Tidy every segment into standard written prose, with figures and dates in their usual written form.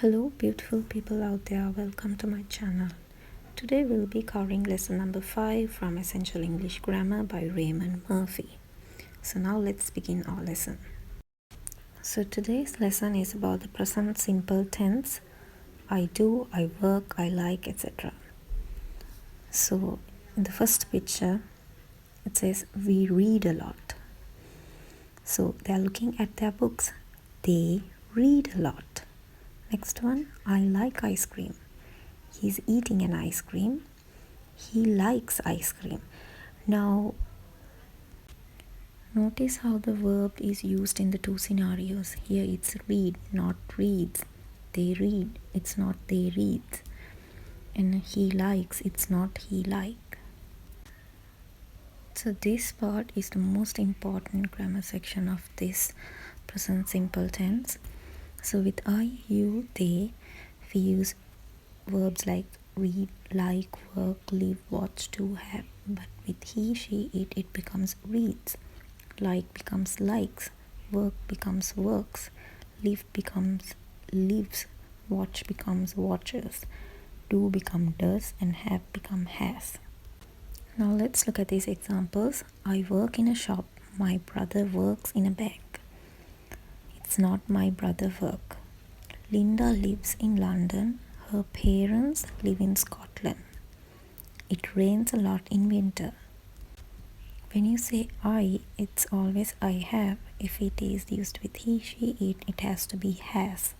Hello beautiful people out there, welcome to my channel. Today we'll be covering lesson number 5 from Essential English Grammar by Raymond Murphy. So now let's begin our lesson. So today's lesson is about the present simple tense. I do, I work, I like, etc. So in the first picture it says we read a lot. So they are looking at their books. They read a lot. Next one, I like ice cream. He's eating an ice cream. He likes ice cream. Now, notice how the verb is used in the two scenarios. Here it's read, not reads. They read, it's not they read. And he likes, it's not he like. So this part is the most important grammar section of this present simple tense. So with I, you, they, we use verbs like read, like, work, live, watch, do, have. But with he, she, it becomes reads. Like becomes likes. Work becomes works. Live becomes lives. Watch becomes watches. Do become does, and have become has. Now let's look at these examples. I work in a shop. My brother works in a bank. It's not my brother work. Linda lives in London. Her parents live in Scotland. It rains a lot in winter. When you say I, it's always I have. If it is used with he, she, it has to be has.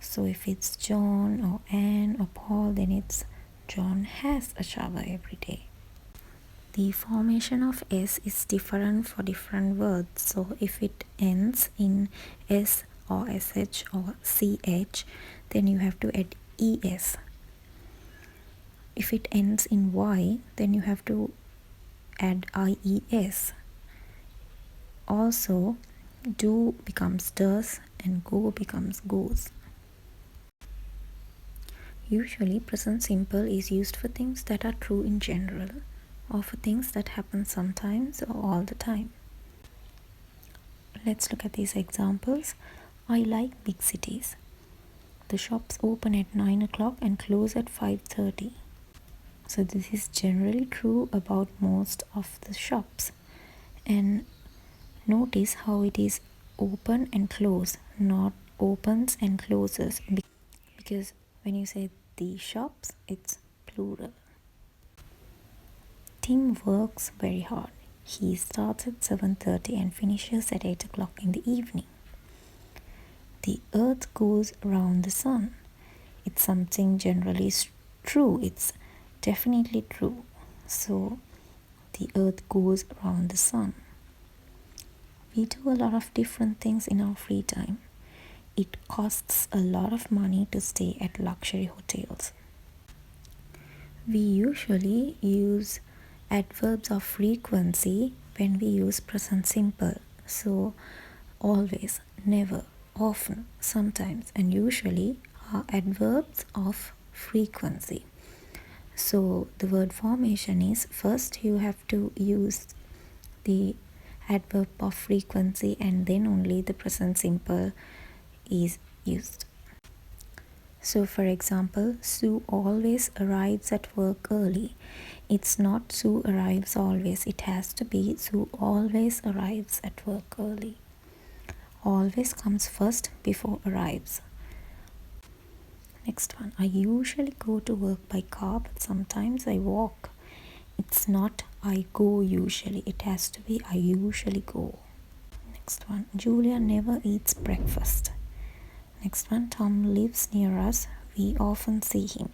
So if it's John or Anne or Paul, then it's John has a shower every day. The formation of S is different for different words. So if it ends in S or SH or CH, then you have to add ES. If it ends in Y, then you have to add IES. Also, do becomes does and go becomes goes. Usually, present simple is used for things that are true in general, or for things that happen sometimes or all the time. Let's look at these examples. I like big cities. The shops open at 9 o'clock and close at 5:30. So this is generally true about most of the shops. And notice how it is open and close, not opens and closes. Because when you say the shops, it's plural. Tim works very hard. He starts at 7:30 and finishes at 8 o'clock in the evening. The earth goes around the sun. It's something generally true. It's definitely true. So the earth goes around the sun. We do a lot of different things in our free time. It costs a lot of money to stay at luxury hotels. We usually use adverbs of frequency when we use present simple. So always, never, often, sometimes, and usually are adverbs of frequency. So the word formation is, first you have to use the adverb of frequency and then only the present simple is used. So for example, Sue always arrives at work early. It's not Sue arrives always. It has to be Sue always arrives at work early. Always comes first before arrives. Next one, I usually go to work by car, but sometimes I walk. It's not I go usually. It has to be I usually go. Next one, Julia never eats breakfast. Next one, Tom lives near us. We often see him.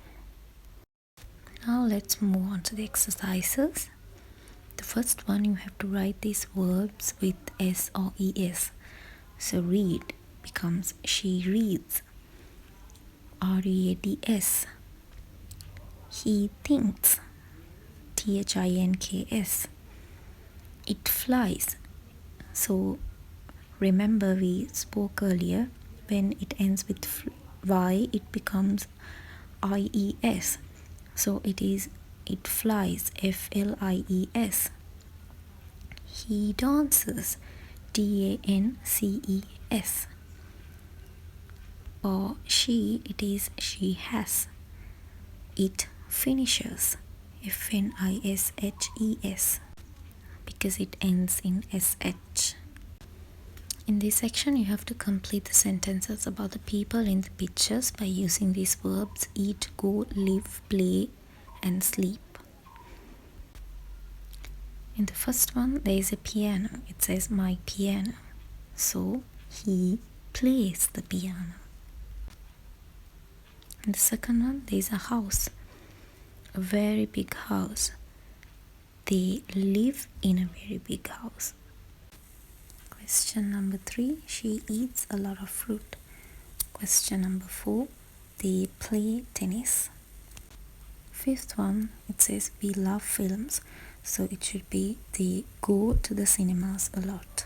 Now let's move on to the exercises. The first one, you have to write these verbs with S or ES. So read becomes she reads. READS. He thinks. THINKS. It flies. So remember we spoke earlier, when it ends with Y, it becomes IES. So it flies, FLIES. He dances, DANCES. For she, it is she has. It finishes, finishes, because it ends in sh. In this section, you have to complete the sentences about the people in the pictures by using these verbs eat, go, live, play, and sleep. In the first one, there is a piano. It says my piano. So he plays the piano. In the second one, there is a house. A very big house. They live in a very big house. Question number 3, she eats a lot of fruit. Question number 4, they play tennis. Fifth one, it says we love films, so it should be they go to the cinemas a lot.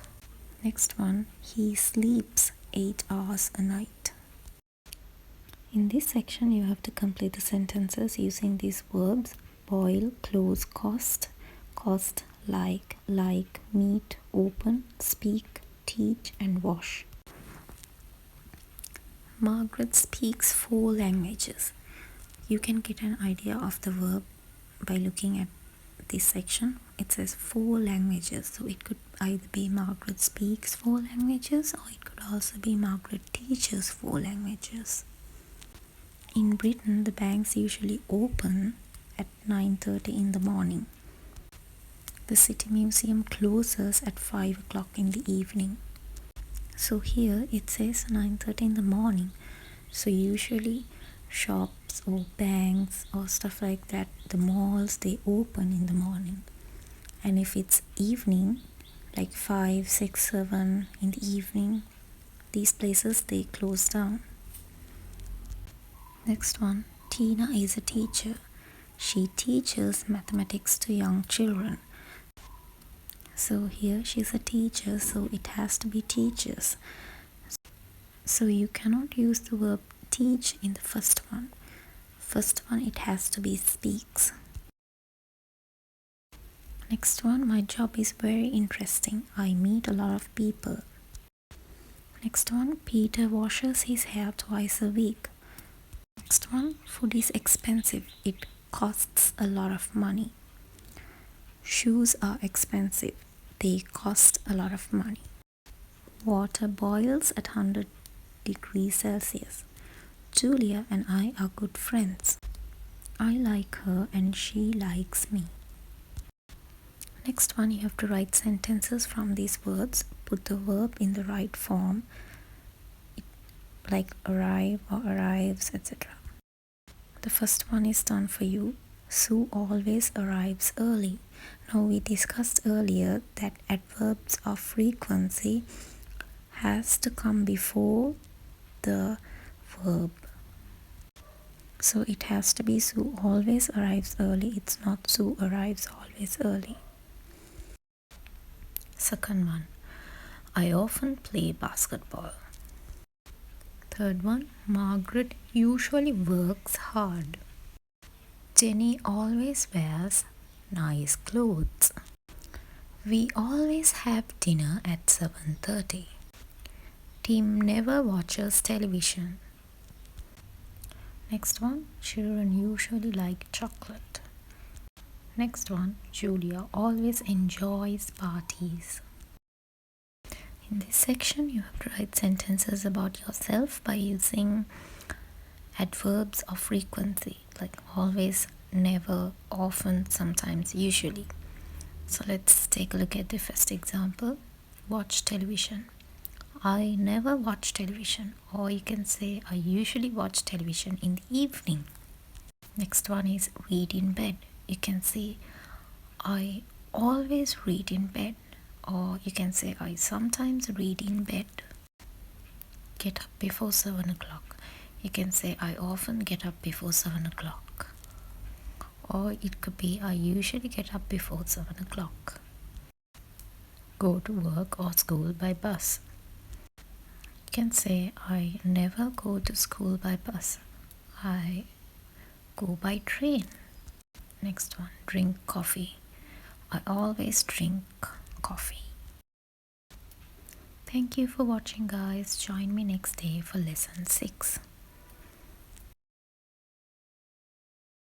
Next one, he sleeps 8 hours a night. In this section, you have to complete the sentences using these verbs: boil, close, cost, like, meet, open, speak, teach, and wash. Margaret speaks 4 languages. You can get an idea of the verb by looking at this section. It says 4 languages, so it could either be Margaret speaks 4 languages, or it could also be Margaret teaches 4 languages. In Britain, the banks usually open at 9:30 in the morning. The City Museum closes at 5 o'clock in the evening. So here it says 9:30 in the morning. So usually shops or banks or stuff like that, the malls, they open in the morning. And if it's evening, like 5, 6, 7 in the evening, these places, they close down. Next one, Tina is a teacher. She teaches mathematics to young children. So here she's a teacher, so it has to be teaches. So you cannot use the verb teach in the first one. First one, it has to be speaks. Next one, my job is very interesting. I meet a lot of people. Next one, Peter washes his hair twice a week. Next one, food is expensive. It costs a lot of money. Shoes are expensive. They cost a lot of money. Water boils at 100 degrees Celsius. Julia and I are good friends. I like her and she likes me. Next one, you have to write sentences from these words. Put the verb in the right form, like arrive or arrives, etc. The first one is done for you. Sue always arrives early. Now we discussed earlier that adverbs of frequency has to come before the verb. So it has to be Sue always arrives early. It's not Sue arrives always early. Second one, I often play basketball. Third one, Margaret usually works hard. Jenny always wears nice clothes. We always have dinner at 7:30. Tim never watches television. Next one, children usually like chocolate. Next one, Julia always enjoys parties. In this section, you have to write sentences about yourself by using adverbs of frequency, like always, never, often, sometimes, usually. So let's take a look at the first example. Watch television. I never watch television, or you can say I usually watch television in the evening. Next one is read in bed. You can say I always read in bed, or you can say I sometimes read in bed. Get up before 7 o'clock. You can say I often get up before 7 o'clock. Or it could be I usually get up before 7 o'clock. Go to work or school by bus. You can say I never go to school by bus. I go by train. Next one, drink coffee. I always drink coffee. Thank you for watching, guys. Join me next day for lesson 6.